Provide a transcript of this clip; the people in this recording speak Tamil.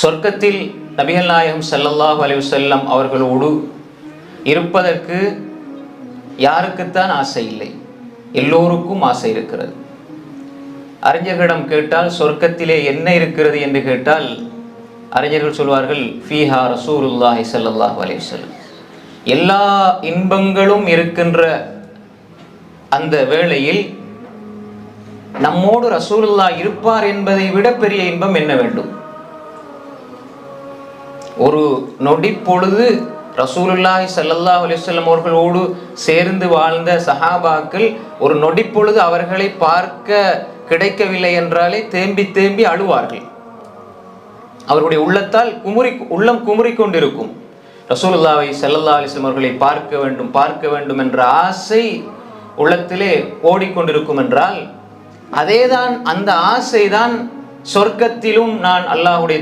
சொர்க்கத்தில் நபிகள் நாயகம் ஸல்லல்லாஹு அலைஹி வஸல்லம் அவர்களோடு இருப்பதற்கு யாருக்குத்தான் ஆசை இல்லை? எல்லோருக்கும் ஆசை இருக்கிறது. அறிஞர்களிடம் கேட்டால் சொர்க்கத்திலே என்ன இருக்கிறது என்று கேட்டால் அறிஞர்கள் சொல்வார்கள், ஃபீஹா ரசூலுல்லாஹி ஸல்லல்லாஹு அலைஹி வஸல்லம். எல்லா இன்பங்களும் இருக்கின்ற அந்த வேளையில் நம்மோடு ரசூலுல்லாஹ் இருப்பார் என்பதை விட பெரிய இன்பம் என்ன வேண்டும்? ஒரு நொடி பொழுது ரசூலுல்லாஹி ஸல்லல்லாஹு அலைஹி வஸல்லம் அவர்களோடு சேர்ந்து வாழ்ந்த சஹாபாக்கள் ஒரு நொடி பொழுது அவர்களை பார்க்க கிடைக்கவில்லை என்றாலே தேம்பி தேம்பி அழுவார்கள். அவருடைய உள்ளத்தால் உள்ளம் குமுறி கொண்டிருக்கும். ரசூலுல்லாஹி ஸல்லல்லாஹு அலைஹி வஸல்லம் அவர்களை பார்க்க வேண்டும் என்ற ஆசை உள்ளத்திலே ஓடிக்கொண்டிருக்கும் என்றால், அதேதான் அந்த ஆசைதான் சொர்க்கத்திலும் நான் அல்லாஹ்வுடைய